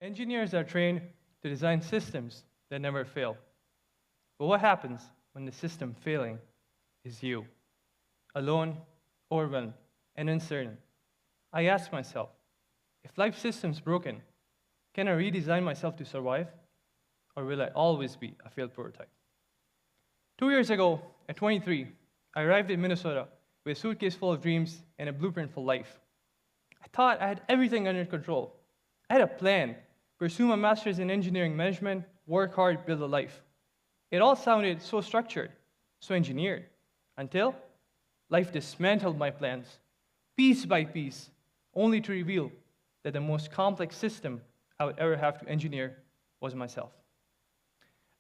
Engineers are trained to design systems that never fail. But what happens when the system failing is you? Alone, overwhelmed, and uncertain. I ask myself, if life system's broken, can I redesign myself to survive? Or will I always be a failed prototype? 2 years ago, at 23, I arrived in Minnesota with a suitcase full of dreams and a blueprint for life. I thought I had everything under control. I had a plan, pursue my master's in engineering management, work hard, build a life. It all sounded so structured, so engineered, until life dismantled my plans, piece by piece, only to reveal that the most complex system I would ever have to engineer was myself.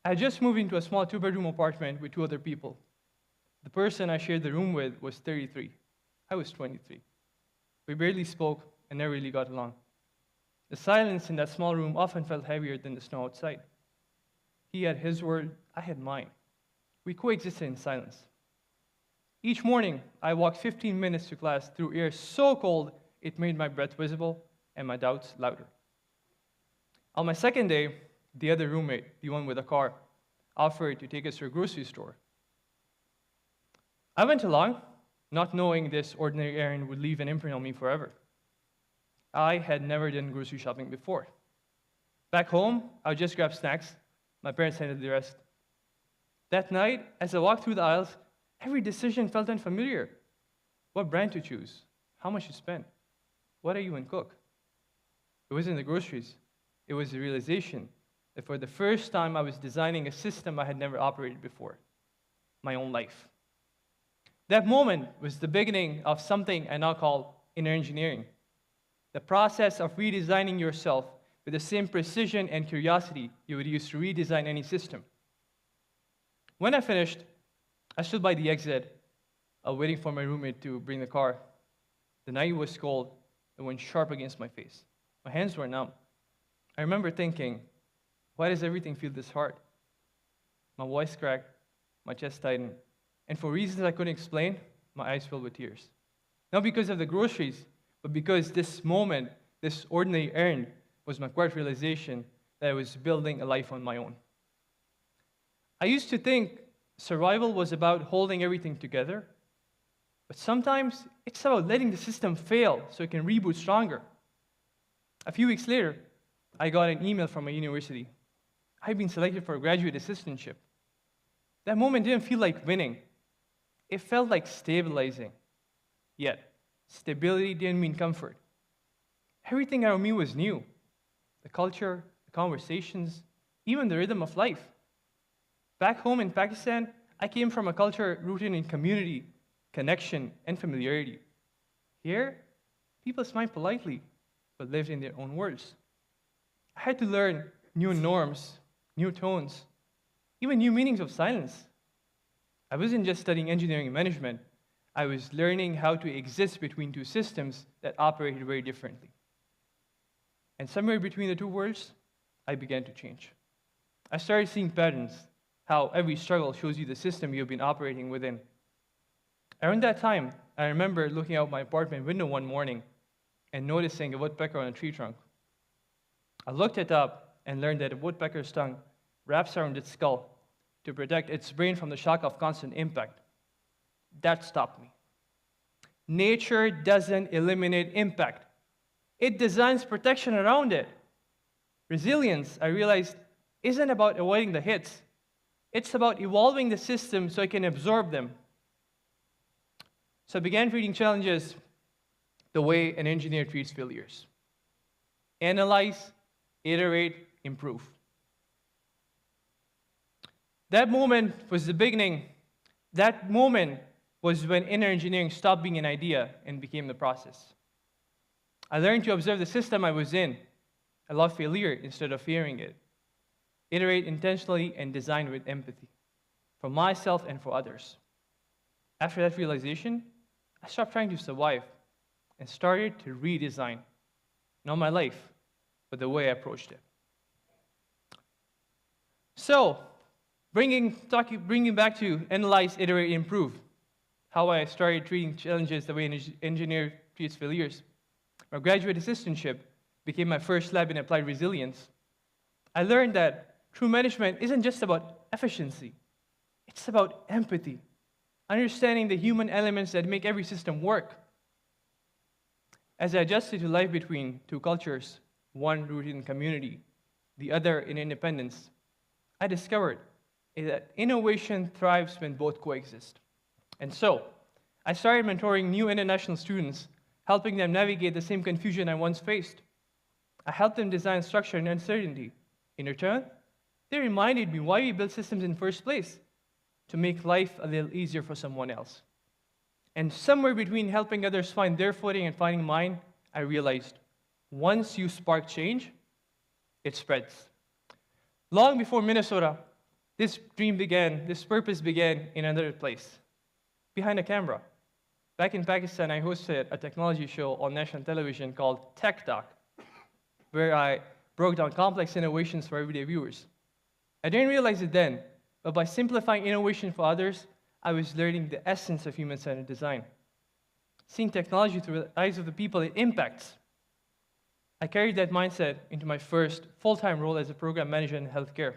I had just moved into a small 2-bedroom apartment with 2 other people. The person I shared the room with was 33. I was 23. We barely spoke and never really got along. The silence in that small room often felt heavier than the snow outside. He had his world, I had mine. We coexisted in silence. Each morning, I walked 15 minutes to class through air so cold it made my breath visible and my doubts louder. On my second day, the other roommate, the one with a car, offered to take us to a grocery store. I went along, not knowing this ordinary errand would leave an imprint on me forever. I had never done grocery shopping before. Back home, I would just grab snacks. My parents handled the rest. That night, as I walked through the aisles, every decision felt unfamiliar. What brand to choose? How much to spend? What I even cook? It wasn't the groceries. It was the realization that for the first time I was designing a system I had never operated before, my own life. That moment was the beginning of something I now call inner engineering, the process of redesigning yourself with the same precision and curiosity you would use to redesign any system. When I finished, I stood by the exit, waiting for my roommate to bring the car. The night was cold, the wind sharp against my face. My hands were numb. I remember thinking, why does everything feel this hard? My voice cracked, my chest tightened, and for reasons I couldn't explain, my eyes filled with tears. Not because of the groceries, but because this moment, this ordinary errand, was my quiet realization that I was building a life on my own. I used to think survival was about holding everything together, but sometimes it's about letting the system fail so it can reboot stronger. A few weeks later, I got an email from a university. I'd been selected for a graduate assistantship. That moment didn't feel like winning. It felt like stabilizing. Yet, stability didn't mean comfort. Everything around me was new. The culture, the conversations, even the rhythm of life. Back home in Pakistan, I came from a culture rooted in community, connection, and familiarity. Here, people smiled politely, but lived in their own worlds. I had to learn new norms, new tones, even new meanings of silence. I wasn't just studying engineering and management. I was learning how to exist between 2 systems that operated very differently. And somewhere between the 2 worlds, I began to change. I started seeing patterns, how every struggle shows you the system you've been operating within. Around that time, I remember looking out my apartment window one morning and noticing a woodpecker on a tree trunk. I looked it up and learned that a woodpecker's tongue wraps around its skull to protect its brain from the shock of constant impact. That stopped me. Nature doesn't eliminate impact. It designs protection around it. Resilience, I realized, isn't about avoiding the hits. It's about evolving the system so it can absorb them. So I began treating challenges the way an engineer treats failures. Analyze, iterate, improve. That moment was the beginning. That moment was when inner engineering stopped being an idea and became the process. I learned to observe the system I was in, allow failure instead of fearing it, iterate intentionally, and design with empathy for myself and for others. After that realization, I stopped trying to survive and started to redesign, not my life, but the way I approached it. So, bringing back to analyze, iterate, improve, how I started treating challenges the way an engineer treats failures. My graduate assistantship became my first lab in applied resilience, I learned that true management isn't just about efficiency. It's about empathy, understanding the human elements that make every system work. As I adjusted to life between two cultures, one rooted in community, the other in independence, I discovered that innovation thrives when both coexist. And so, I started mentoring new international students, helping them navigate the same confusion I once faced. I helped them design structure and uncertainty. In return, they reminded me why we built systems in the first place, to make life a little easier for someone else. And somewhere between helping others find their footing and finding mine, I realized, once you spark change, it spreads. Long before Minnesota, this purpose began in another place, behind a camera. Back in Pakistan, I hosted a technology show on national television called Tech Talk, where I broke down complex innovations for everyday viewers. I didn't realize it then, but by simplifying innovation for others, I was learning the essence of human-centered design. Seeing technology through the eyes of the people it impacts. I carried that mindset into my first full-time role as a program manager in healthcare,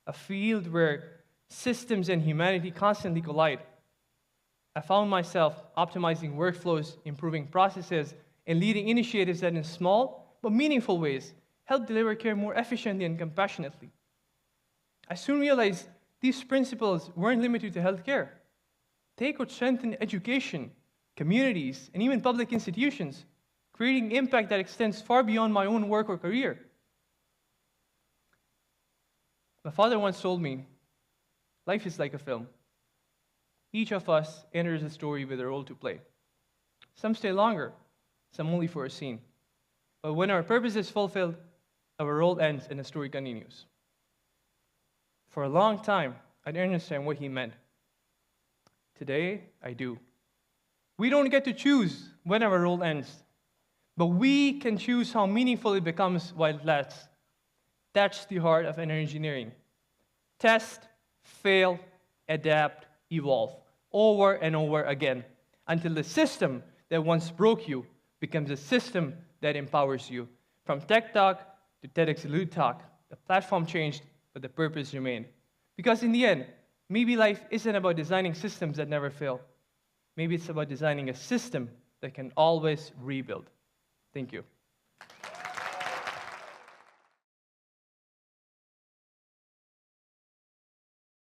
a field where systems and humanity constantly collide. I found myself optimizing workflows, improving processes, and leading initiatives that in small but meaningful ways help deliver care more efficiently and compassionately. I soon realized these principles weren't limited to healthcare. They could strengthen education, communities, and even public institutions, creating impact that extends far beyond my own work or career. My father once told me, life is like a film. Each of us enters a story with a role to play. Some stay longer, some only for a scene. But when our purpose is fulfilled, our role ends and the story continues. For a long time, I didn't understand what he meant. Today, I do. We don't get to choose when our role ends, but we can choose how meaningful it becomes while it lasts. That's the heart of engineering. Test, fail, adapt, evolve, over and over again, until the system that once broke you becomes a system that empowers you. From Tech Talk to TEDxDuluth Talk, the platform changed, but the purpose remained. Because in the end, maybe life isn't about designing systems that never fail. Maybe it's about designing a system that can always rebuild. Thank you.